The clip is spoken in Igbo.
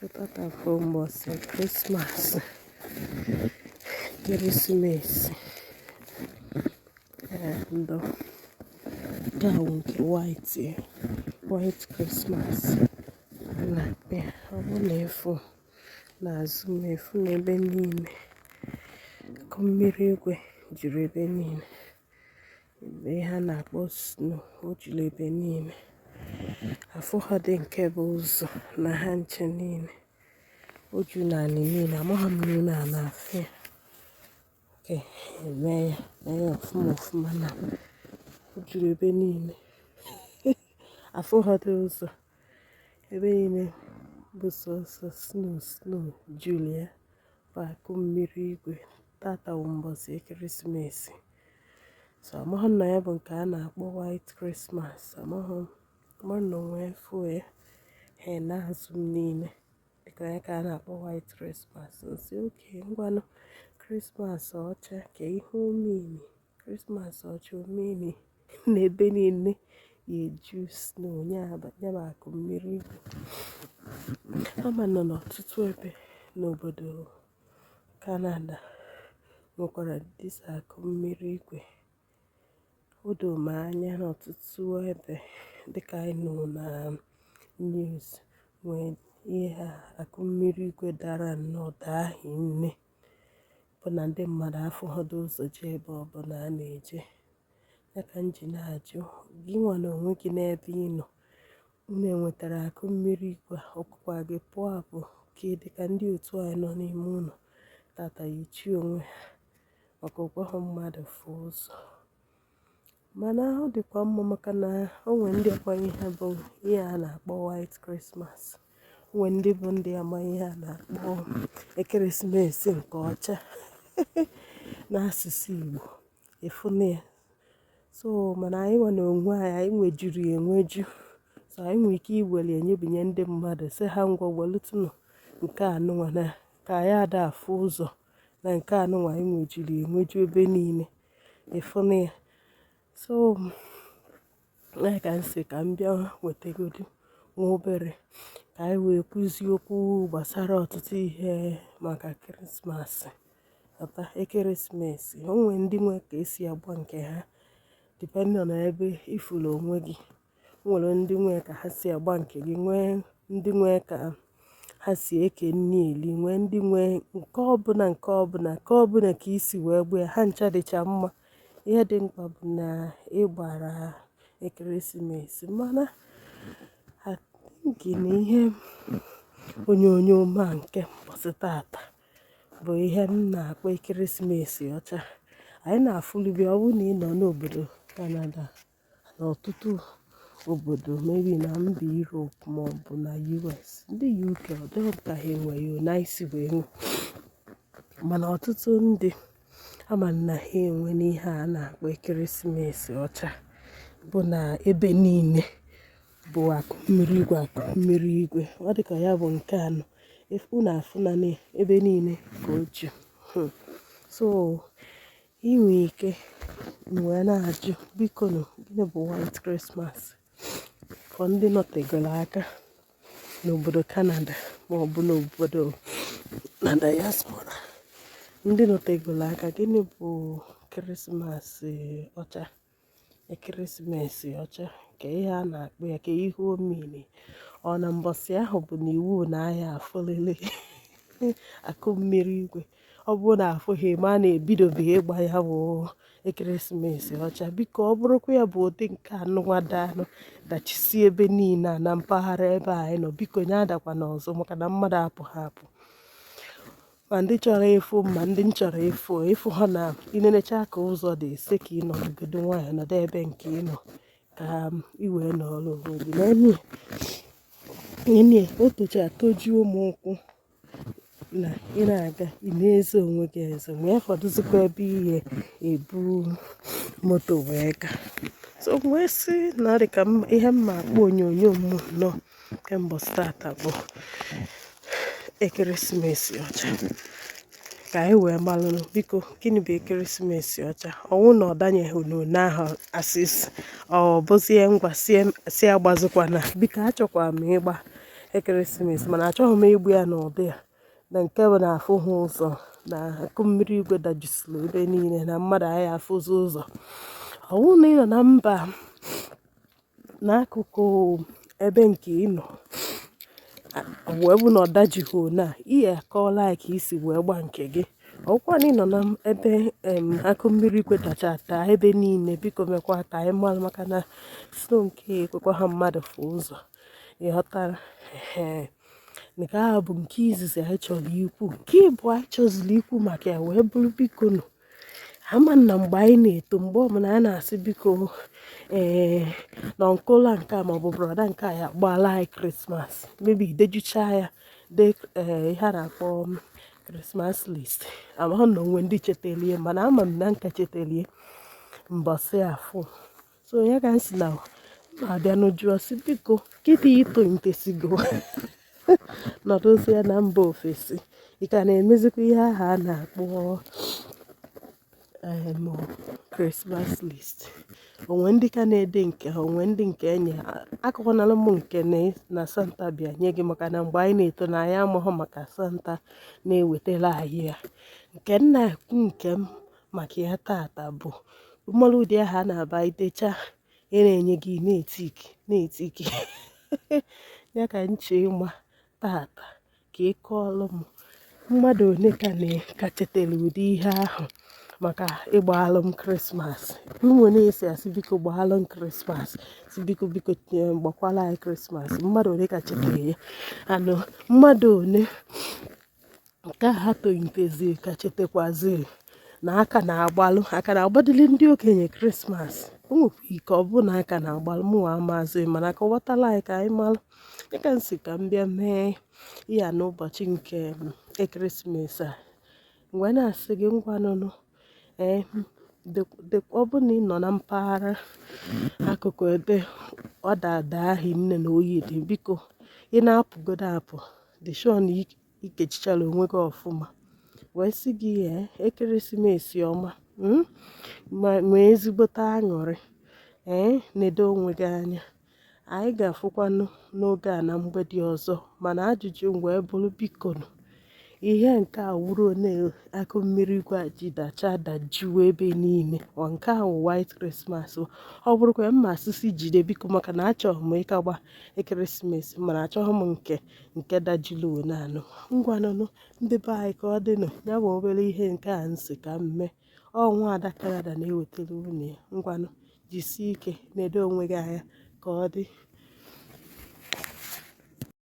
So tata bụ ụbọchị Krismas, Ekeresimesi, ndo gawu nke white Krismas na-akpịa. Ọ bụ na efu n'azụ m efu n'ebe niile, akụ mmiri igwe juru ebe niile, ebe ha na-akpọ snow o juru ebe niile. Afọ ha dị nke bụ ụzọ na ha nche niile o ju naanị niile, amaghị m n'ime a na-afụ ya nke eme ya ọfụma na o juru ebe niile. Afọ ha dị ụzọ ebe niile bụ sọsọ snow juru ya bụ akụ mmiri igwe. Tata bụ mbọsị Ekeresimesi, so amaghị na ya bụ nke a na-akpọ white Krismas. Amaghị na onwe fụ ya ha na-azụ m niile dịka ya ka a na-akpọ white Krismas. Nsị oke ngwanụ Krismas ọcha ka ihe omimi, Krismas ọcha omimi n'ebe niile ga-eju snow ya bụ akụ mmiri igwe. Ama nọ n'ọtụtụ ebe n'obodo Canada nwekwara dịsa akụ mmiri igwe. O doo m anya n'ọtụtụ ebe dịka anyị nọ na news nwee ihe akụ mmiri igwe dara nnọọ daa hinne, bụ na ndị mmadụ afụghọdụ ụzọ jee ebe ọbụla a na-eje. Ya ka m ji na-ajụ gị nwa na onwe gị n'ebe ị nọ, unu enwetara akụ mmiri igwe ọkụkwa gị pụọ apụ ka dịka ndị otu anyị nọ n'ime ụlọ tata yichi onwe ha maka ụgwọhụ mmadụ fụ ụzọ. Mana ọ dịkwa mma maka na o nwere ndị akwaghị ha bụ ihe a na-akpọ white Krismas, o nwere ndị bụ ndị amaghị ihe a na-akpọ Ekeresimesi nke ọcha n'asụsụ Igbo efuna ya. So mana anyị nwe na onwe anyị nwejuru ya enweju, so anyị nwere ike iwere enyebinye ndị mmadụ sị ha ngwa welụtụnụ nke anụnwa na ka anyị ada afụ ụzọ na nke anụnwa anyị nwejuru ya enweju ebe niile efuna ya. So ya ka m sị ka m bịa wetagodu nwa obere ka anyị wee kwuzie okwu gbasara ọtụtụ ihe maka Krismas ata Ekeresimesi. O nwere ndị nwe ka esi agba nke ha depending on ebe ifuru onwe gị. O nwere ndị nwe ka ha si agba nke gị, nwee ndị nwe ka ha si eke nni eli, nwee ndị nwe nke ọbụla ka isi wee gba ya, ha ncha dịcha mma. Ihe dị mkpa bụ na ịgbara Ekeresimesi. Mana gị na ihe onyonyo ma nke mbọsị tata bụ ihe m na-akpọ Ekeresimesi ọcha. Anyị na-afụlibi ọ bụrụ na ị nọ n'obodo Canada na ọtụtụ obodo maybe na mba Europe maọbụ na US, ndị UK ọ dịghị ka ha enwe ya na isi wee nwe, mana ọtụtụ ndị ama na ha enwe n'ihe a na-akpọ Ekeresimesi ọcha bụ na ebe niile bụ akụ mmiri igwe. Ọ dịka ya bụ nke anọ unu afụna ebe niile ka o ju. So inwe ike wee na-ajụ biko nụ gịnị bụ white Krismas for ndị nọtegoro aka n'obodo Canada maọbụ n'obodo na Diaspora. Ndị nọtegoro aka gịnị bụ ọcha Ekeresimesi ọcha ka ihe a na-akpọ ya ka ihe omimi. Ọ na mbọsị ahụ bụ na iwu na ahịa afụlele akụ mmiri igwe. Ọ bụrụ na afụghị ma a na-ebidobeghị ịgba ya bụ Ekeresimesi ọcha, biko ọ bụrụkwa ya bụ ụdị nke Nwaada dachisi ebe niile na mpaghara ebe anyị nọ, biko nye adakwa n'ọzọ maka na mmadụ apụ ma ndị chọrọ ịfụ ma ndị nchọrọ ịfụ ha na inenecha ka ụzọ dị ise ka ị nọgodo nwaanyị nọdụ ebe nke ị nọ ka ị wee nọrọ onwe gị na o tocha toju ụmụ ụkwụ na ị na-aga ị na-eze onwe gị eze ma ya fọdụzikwa ebe ihe ebu moto wee gaa. So wee sị na dị ka ihe mma akpọ onyonyo m nọ kemgbe tata bụ Ekeresimesi ọcha ka anyị wee malụrụ biko gịnị bụ Ekeresimesi ọcha. Ọnwụ na ọ danyeghị n'one ahụ asịsị ọ bụzie ngwa si agbazikwana, biko achọkwara m ịgba ekeresimesi, mana achọghị m igbu ya n'ụdị ya na nke bụ na afụ ha ụzọ na akụ mmiri igwe dajisiri ebe niile na mmadụ anyị afụzi ụzọ. Ọwụ na ị nọ na mba n'akụkụ ebe nke ị nọ wee bụ na ọ dajighị na ihe akọọla ka isi wee gba nke gị. Ọkwa na ị nọ na ebe akụ mmiri igwe dacha taa ebe niile, biko mekwa ka anyị mara, maka na sno nke ekwekwa ha mmadụ fụ ụzọ, ịghọtara. Nke ahụ bụ nke izizi anyị chọrọ ikwu. Nke ịbụ anyị chọziri ikwu maka ya wee bụrụ biko nụ, ama na mgbe anyị na-eto, mgbe ọbụla anyị na-asị biko na ọnkụla nke a maọbụ brọda nke a ya agbaala anyị krismas, mebi dejucha ya de ihe a na-akpọ krismas list. Amaghị na onwe ndị chetelie, mana ama m na nka chetelie mbọsị afọ. So ya ka nsi na abịa n'ụjụọ si biko kịta ito ntesigo nọdụzie na mba ofesi, ị ka na-emezikwa ihe ahụ a na-akpọ Christmas list. Onwe ndị ka na-ede nke ha, onwe ndị nke enye akụkọnala m nke na Santa bịa nye gị, maka na mgbe anyị na-eto na anyị amaghị maka Santa na-ewetara anyị ya. Nke nna ekwu nke m maka ya tata bụ mmalụ ụdị ahụ a na-aba idecha na-enye gị na-etiki ya ka nche ịma tata ka ị kọọlụ m mmadụ one ka chetara ụdị ihe ahụ maka ịgba alụm krismas. Ụmụ na-esi asị biko gba alụm krismas, si biko gbakwala anyị krismas. Mmadụ one ka chetara ya, anụ mmadụ one nke ha tolitezi ka chetakwazi na aka na-agbadili ndị okenye krismas. O nwekwa ike ọ bụ na aka na-agbalụ mụnwa amazi, mana kọwatala anyị ka anyị malụ. Dịka nsi ka m bịa mee ya n'ụbọchị nke ekeresimesi a, mgbe na-asị gị ngwanụnụ ọ bụ na ị nọ na mpaghara akụkụ ebe ọ dada ahị nne na oyi dị, biko ị na-apụgodo apụ dị shọ na ikechichara onwe gị ọfụma, wee sị gị ekeresimesi ọma, ma nwee ezigbote aṅụrị, na-edo onwe gị anya. Anyị ga-afụkwanụ n'oge a na mgbede ọzọ, mana ajụjụ wee bụrụ biko nụ ihe nke a wuru one akụ mmiri igwe a ji dajuo ebe niile, ọ nke a wụ white Christmas. Ọ bụrụkwa mma asịsị jide biko, maka na achọghị m ịkagba ekeresimesi, mana achọghị m nke dajulu one anụ. Ngwanụnụ ndị be anyị ka ọ dịnụ, ya bụ obere ihe nke a nsị ka mme. Ọ Nwaada Canada na-ewetara unu ya. Ngwanụ jisie ike, na-edo onwe gị anya ka ọ dị.